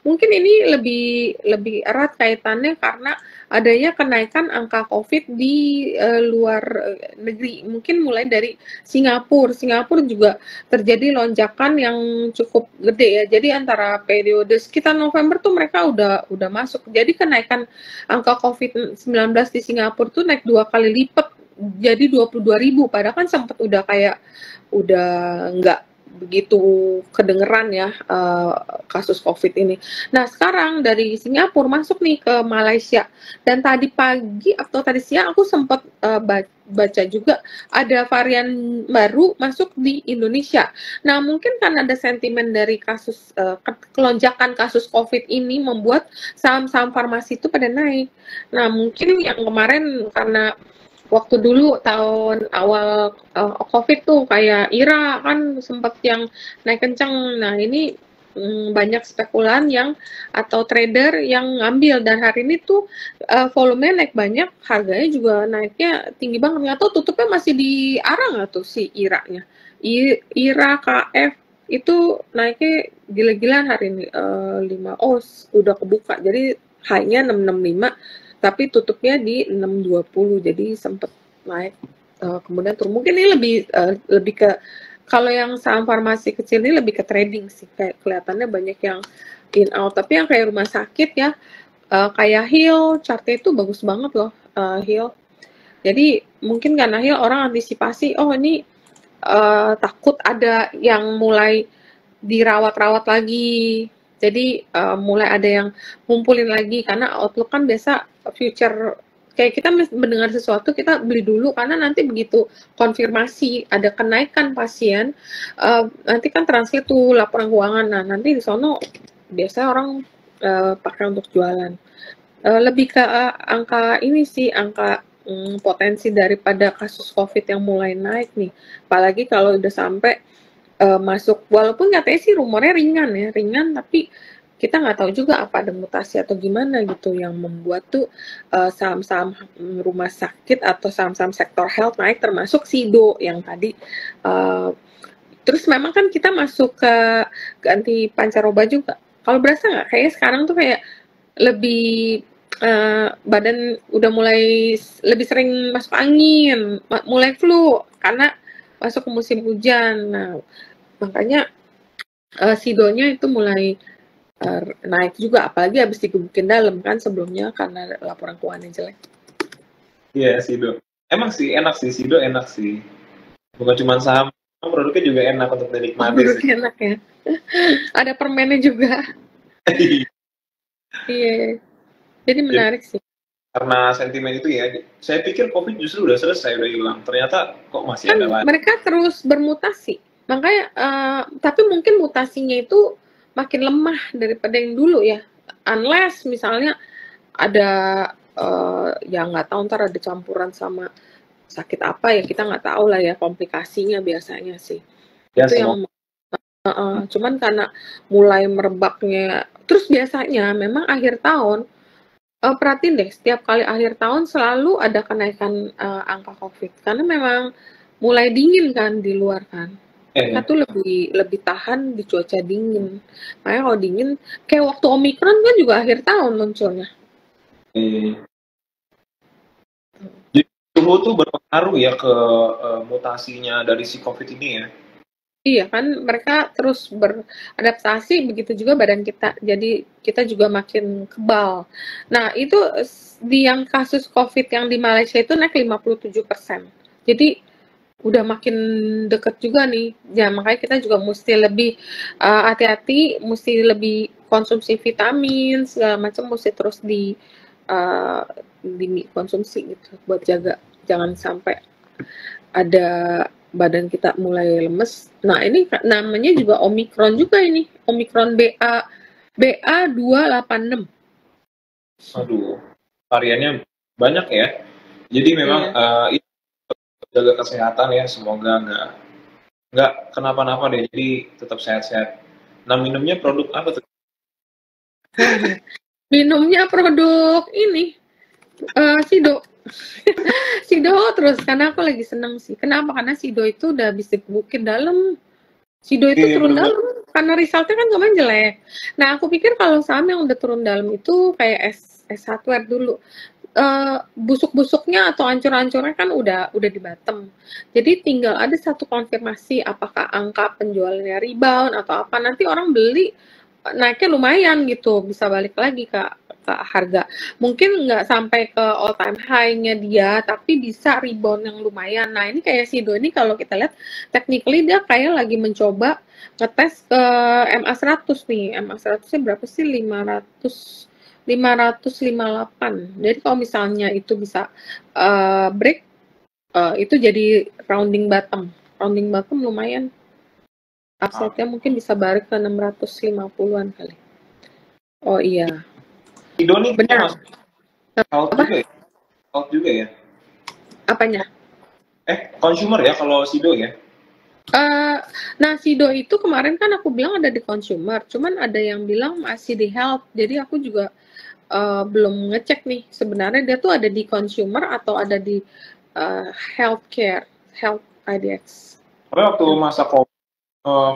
mungkin ini lebih lebih erat kaitannya karena adanya kenaikan angka COVID di luar negeri. Mungkin mulai dari Singapura. Singapura juga terjadi lonjakan yang cukup gede ya. Jadi antara periode sekitar November tuh mereka udah masuk. Jadi kenaikan angka COVID-19 di Singapura tuh naik 2 kali lipat jadi 22.000, padahal kan sempat udah kayak udah nggak begitu kedengeran ya kasus COVID ini. Nah sekarang dari Singapura masuk nih ke Malaysia, dan tadi pagi atau tadi siang aku sempat baca juga ada varian baru masuk di Indonesia. Nah mungkin kan ada sentimen dari kasus kelonjakan kasus COVID ini membuat saham-saham farmasi itu pada naik. Nah mungkin yang kemarin karena waktu dulu tahun awal COVID tuh kayak IRA kan sempat yang naik kencang. Nah ini banyak spekulan yang atau trader yang ngambil, dan hari ini tuh volumenya naik banyak, harganya juga naiknya tinggi banget. Nggak tahu tutupnya masih di arah nggak tuh si IRA-nya. IRA KF itu naiknya gila-gilaan hari ini 5. Oh udah kebuka, jadi high-nya 665 tapi tutupnya di 620, jadi sempat naik kemudian turun. Mungkin ini lebih ke, kalau yang saham farmasi kecil ini lebih ke trading sih, kayak kelihatannya banyak yang in out. Tapi yang kayak rumah sakit ya, kayak Heal, chartnya itu bagus banget loh, Heal. Jadi mungkin karena Heal orang antisipasi, oh ini takut ada yang mulai dirawat-rawat lagi. Jadi mulai ada yang ngumpulin lagi, karena outlook kan biasa future, kayak kita mendengar sesuatu kita beli dulu karena nanti begitu konfirmasi ada kenaikan pasien, nanti kan translate tuh laporan keuangan. Nah nanti di sono biasanya orang pakai untuk jualan. Lebih ke angka ini sih, angka potensi daripada kasus COVID yang mulai naik nih. Apalagi kalau udah sampai masuk, walaupun katanya sih rumornya ringan, tapi kita nggak tahu juga apa ada mutasi atau gimana gitu yang membuat tuh saham-saham rumah sakit atau saham-saham sektor health naik, termasuk Sido yang tadi. Terus memang kan kita masuk ke ganti pancaroba juga. Kalau berasa nggak kayaknya sekarang tuh kayak lebih badan udah mulai lebih sering masuk angin, mulai flu karena masuk ke musim hujan. Nah makanya Sidonya itu mulai naik juga, apalagi habis digebukin dalam kan sebelumnya karena laporan keuangan jelek. Iya Sido, emang sih enak sih, Sido enak sih, bukan cuma saham, produknya juga enak untuk dinikmati. Produknya enak ya. Ada permennya juga. Iya, jadi menarik sih. Karena sentimen itu ya, saya pikir COVID justru udah selesai, udah hilang. Ternyata kok masih kan ada lagi. Mereka terus bermutasi, makanya tapi mungkin mutasinya itu makin lemah daripada yang dulu ya, unless misalnya ada yang nggak tahu ntar ada campuran sama sakit apa ya, kita nggak tahu lah ya komplikasinya biasanya sih Ya, itu yang cuman karena mulai merebaknya. Terus biasanya memang akhir tahun, perhatiin deh, setiap kali akhir tahun selalu ada kenaikan angka COVID karena memang mulai dingin kan di luar kan. Mereka tuh lebih tahan di cuaca dingin. Makanya kalau dingin, kayak waktu Omikron kan juga akhir tahun munculnya. Jadi suhu tuh berpengaruh ya ke mutasinya dari si COVID ini ya. Iya kan, mereka terus beradaptasi, begitu juga badan kita. Jadi kita juga makin kebal. Nah itu di yang kasus COVID yang di Malaysia itu naik 57%. Jadi udah makin deket juga nih. Ya makanya kita juga mesti lebih hati-hati, mesti lebih konsumsi vitamin segala macam, mesti terus dikonsumsi gitu buat jaga jangan sampai ada badan kita mulai lemes. Nah ini namanya juga Omikron juga ini, Omikron BA286. Aduh, variannya banyak ya. Jadi memang jaga kesehatan ya, semoga nggak kenapa-napa deh. Jadi tetap sehat-sehat. Nah minumnya produk apa tuh? Minumnya produk ini Sido. Sido terus, karena aku lagi seneng sih. Kenapa? Karena Sido itu udah bisa dibukin dalam. Sido itu turun dalam. karena resultnya kan kemarin jelek. Nah, aku pikir kalau saham yang udah turun dalam itu kayak S Hardware dulu. Busuk-busuknya atau ancur-ancurnya kan udah di bottom. Jadi tinggal ada satu konfirmasi apakah angka penjualannya rebound atau apa. Nanti orang beli naiknya lumayan gitu, bisa balik lagi ke harga. Mungkin nggak sampai ke all time high-nya dia, tapi bisa rebound yang lumayan. Nah, ini kayak Sido ini kalau kita lihat technically dia kayak lagi mencoba ngetes ke MA100 nih. MA100-nya berapa sih? 558. Jadi kalau misalnya itu bisa break, itu jadi rounding bottom. Rounding bottom lumayan. Upside-nya mungkin bisa balik ke 650-an kali. Oh iya. Sido nih benar. Health juga ya? Health juga ya? Apanya? Consumer ya kalau Sido ya? Nah, Sido itu kemarin kan aku bilang ada di consumer, cuman ada yang bilang masih di health. Jadi aku juga belum ngecek nih sebenarnya dia tuh ada di consumer atau ada di healthcare, health IDX. Karena waktu masa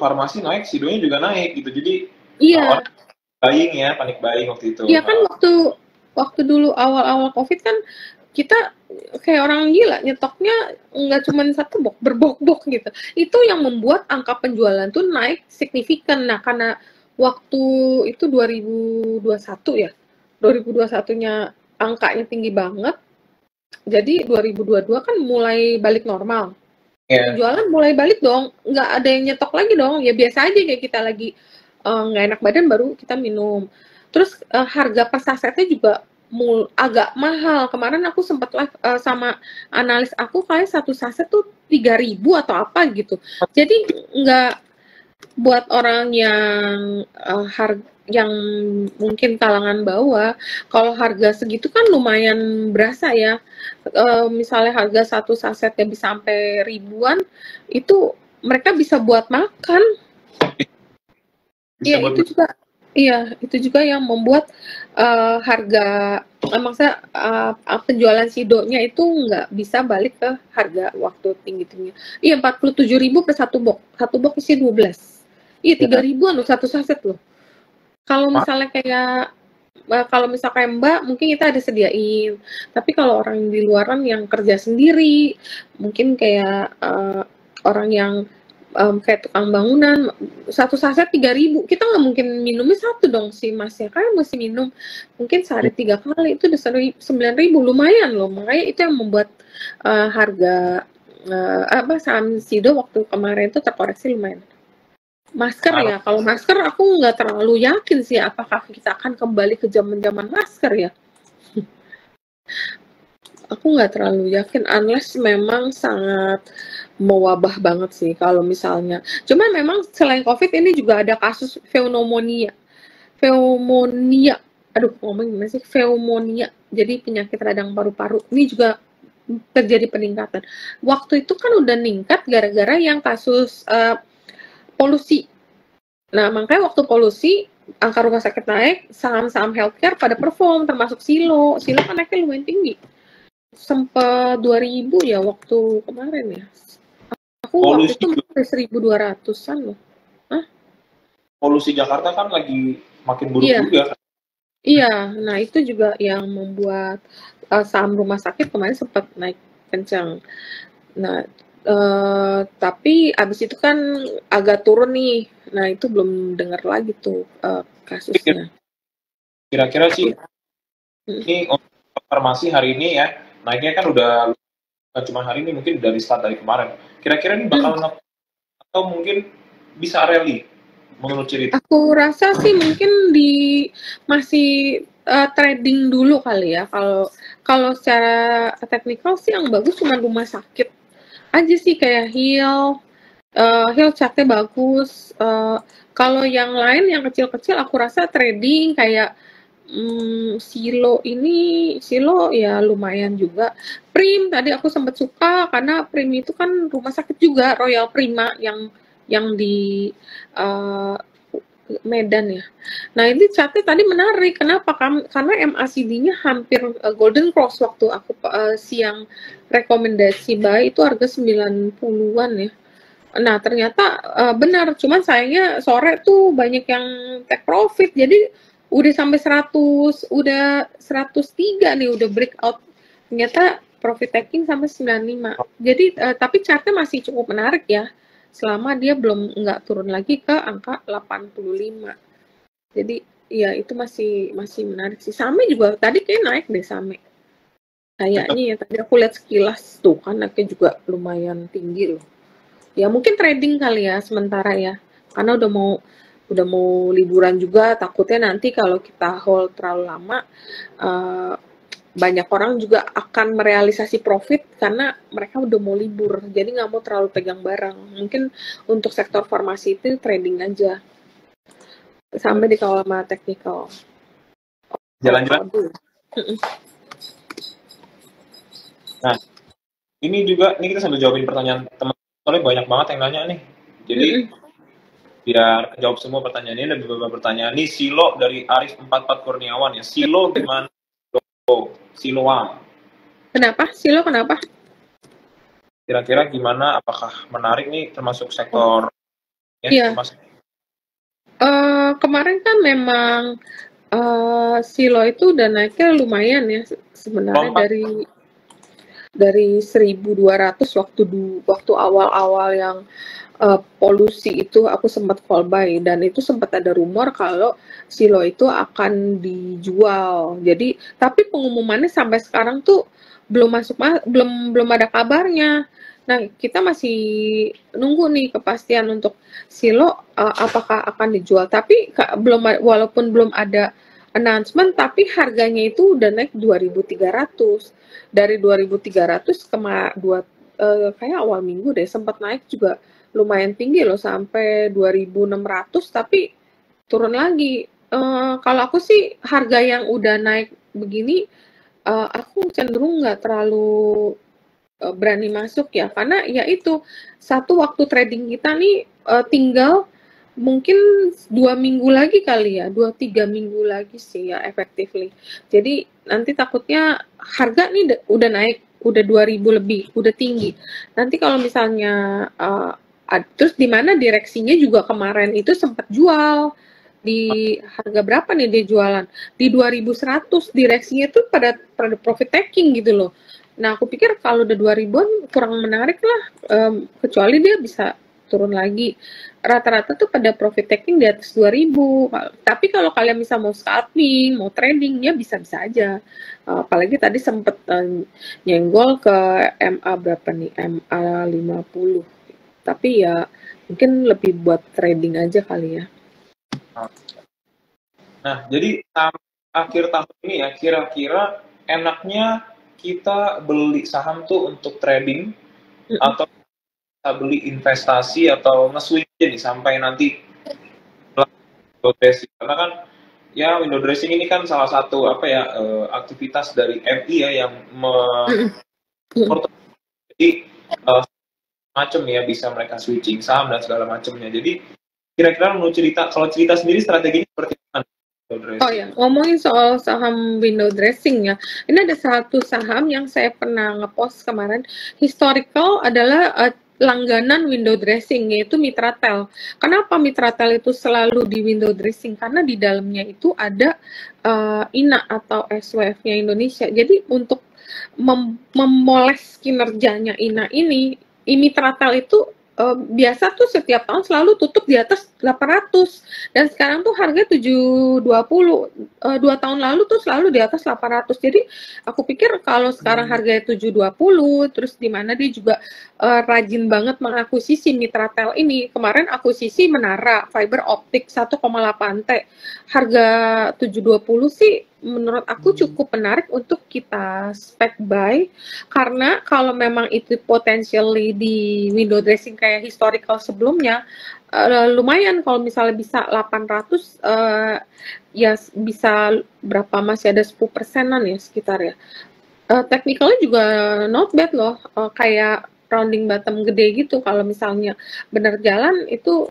farmasi naik, Sidonya juga naik gitu. Jadi iya. Panik buying waktu itu. Iya kan waktu dulu awal-awal COVID kan kita kayak orang gila nyetoknya nggak cuma satu box, berbok-bok gitu. Itu yang membuat angka penjualan tuh naik signifikan. Nah, karena waktu itu 2021 ya. 2021-nya angkanya tinggi banget. Jadi 2022 kan mulai balik normal. Penjualan mulai balik dong. Nggak ada yang nyetok lagi dong. Ya biasa aja kayak kita lagi nggak enak badan baru kita minum. Terus harga per sasetnya juga agak mahal. Kemarin aku sempat live sama analis aku kayak satu saset tuh 3.000 atau apa gitu. Jadi nggak buat orang yang yang mungkin kalangan bawah, kalau harga segitu kan lumayan berasa ya. Misalnya harga satu sasetnya bisa sampai ribuan, itu mereka bisa buat makan. Iya, itu juga yang membuat harga maksudnya penjualan Sidonya itu nggak bisa balik ke harga waktu tinggi-tinggi. Iya, 47.000 per satu box. Satu box isi 12. Iya, 3.000-an loh satu saset loh. Kalau misalnya kayak Mbak, mungkin kita ada sediain. Tapi kalau orang di luaran yang kerja sendiri, mungkin kayak orang yang kayak tukang bangunan, satu saset 3.000, kita nggak mungkin minumnya satu dong sih Mas ya, kan mesti minum mungkin sehari 3 kali, itu udah 9.000, lumayan loh. Makanya itu yang membuat harga saham Sido waktu kemarin itu terkoreksi lumayan. Masker ya, kalau masker aku nggak terlalu yakin sih apakah kita akan kembali ke zaman masker ya. Aku nggak terlalu yakin, unless memang sangat mewabah banget sih kalau misalnya. Cuman memang selain COVID ini juga ada kasus pneumonia. Aduh, ngomong gimana sih? Pneumonia. Jadi penyakit radang paru-paru. Ini juga terjadi peningkatan. Waktu itu kan udah ningkat gara-gara yang kasus polusi. Nah, makanya waktu polusi, angka rumah sakit naik, saham-saham healthcare pada perform, termasuk Silo. Silo kan naiknya lumayan tinggi. Sempat 2.000 ya waktu kemarin ya. Aku polusi waktu itu 1.200-an loh. Hah? Polusi Jakarta kan lagi makin buruk juga. Iya, nah itu juga yang membuat saham rumah sakit kemarin sempat naik kencang. Nah, tapi abis itu kan agak turun nih. Nah, itu belum dengar lagi tuh kasusnya. Kira-kira sih ini farmasi hari ini ya, naiknya kan udah cuma hari ini, mungkin dari start dari kemarin. Kira-kira ini bakal atau mungkin bisa rally menurut cerita? Aku rasa sih mungkin masih trading dulu kali ya. Kalau secara teknikal sih yang bagus cuma rumah sakit aja sih, kayak Heal chartnya bagus. Kalau yang lain yang kecil-kecil aku rasa trading kayak Silo ya lumayan juga. Prim tadi aku sempat suka karena Prim itu kan rumah sakit juga, Royal Prima yang di Medan ya. Nah, ini chartnya tadi menarik. Kenapa? Karena MACD-nya hampir Golden Cross waktu aku siang rekomendasi buy itu harga 90-an ya. Nah, ternyata benar, cuman sayangnya sore tuh banyak yang take profit, jadi udah sampai 100, udah 103 nih, udah breakout. Ternyata profit taking sampai 95. Jadi, tapi chartnya masih cukup menarik ya, selama dia belum nggak turun lagi ke angka 85. Jadi, ya itu masih masih menarik sih. Same juga tadi kayak naik deh Same. Kayaknya ya, tadi aku lihat sekilas tuh kan naiknya juga lumayan tinggi loh. Ya mungkin trading kali ya sementara ya, karena udah mau liburan juga, takutnya nanti kalau kita hold terlalu lama, banyak orang juga akan merealisasi profit karena mereka udah mau libur, jadi nggak mau terlalu pegang barang. Mungkin untuk sektor farmasi itu trading aja, sampai dikawal sama technical. Jalan-jalan. Nah, ini kita sambil jawabin pertanyaan teman, soalnya banyak banget yang nanya nih. Jadi biar kejawab semua pertanyaan ini, ada beberapa pertanyaan nih. Silo dari Arif 44 Kurniawan ya. Silo gimana? Siloam. Kenapa? Silo kenapa? Kira-kira gimana? Apakah menarik nih termasuk sektor? Iya. Kemarin kan memang Silo itu udah naiknya lumayan ya sebenarnya dari 1.200 waktu awal-awal yang polusi itu aku sempat call buy, dan itu sempat ada rumor kalau Silo itu akan dijual. Jadi tapi pengumumannya sampai sekarang tuh belum ada kabarnya. Nah, kita masih nunggu nih kepastian untuk Silo apakah akan dijual. Tapi walaupun belum ada announcement, tapi harganya itu udah naik 2.300. Dari 2.300 kayak awal minggu deh sempat naik juga lumayan tinggi loh sampai 2.600, tapi turun lagi. Kalau aku sih harga yang udah naik begini, aku cenderung nggak terlalu berani masuk ya, karena ya itu satu waktu trading kita nih tinggal mungkin 2 minggu lagi kali ya, 2-3 minggu lagi sih ya effectively. Jadi nanti takutnya harga nih udah naik, udah 2.000 lebih, udah tinggi. Nanti kalau misalnya terus di mana direksinya juga kemarin itu sempat jual di harga berapa nih dia jualan? Di 2.100, direksinya tuh pada profit taking gitu loh. Nah, aku pikir kalau udah 2.000-an kurang menarik lah, kecuali dia bisa turun lagi. Rata-rata tuh pada profit taking di atas 2.000. Tapi kalau kalian bisa mau scalping, mau trading, ya bisa-bisa aja. Apalagi tadi sempet nyenggol ke MA berapa nih? MA 50. Tapi ya mungkin lebih buat trading aja kali ya. Nah, jadi akhir tahun ini ya, kira-kira enaknya kita beli saham tuh untuk trading atau kita beli investasi atau nge-swing aja nih sampai nanti window dressing, karena kan ya window dressing ini kan salah satu aktivitas dari MI ya yang jadi macam ya, bisa mereka switching saham dan segala macamnya. Jadi kira-kira kalau cerita sendiri strateginya seperti apa? Oh ya, ngomongin soal saham window dressing ya, ini ada satu saham yang saya pernah ngepost kemarin. Historical adalah langganan window dressing, yaitu Mitratel. Kenapa Mitratel itu selalu di window dressing? Karena di dalamnya itu ada INA atau SWF-nya Indonesia. Jadi untuk memoles kinerjanya INA ini, Mitratel itu biasa tuh setiap tahun selalu tutup di atas 800, dan sekarang tuh harga 720. 2 tahun lalu tuh selalu di atas 800. Jadi aku pikir kalau sekarang harganya 720, terus di mana dia juga rajin banget mengakuisisi Mitratel ini. Kemarin akuisisi Menara fiber optik 1,8 T. Harga 720 sih menurut aku cukup menarik untuk kita spec buy, karena kalau memang itu potentially di window dressing kayak historical sebelumnya, lumayan kalau misalnya bisa 800, ya bisa berapa, masih ada 10%-an ya sekitar ya. Technicalnya juga not bad loh, kayak rounding bottom gede gitu. Kalau misalnya benar jalan itu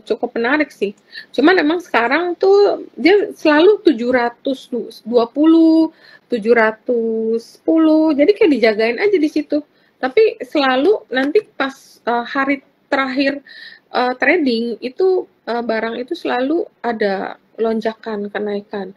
cukup menarik sih. Cuman emang sekarang tuh dia selalu 720, 710, jadi kayak dijagain aja di situ. Tapi selalu nanti pas hari terakhir trading itu barang itu selalu ada lonjakan kenaikan.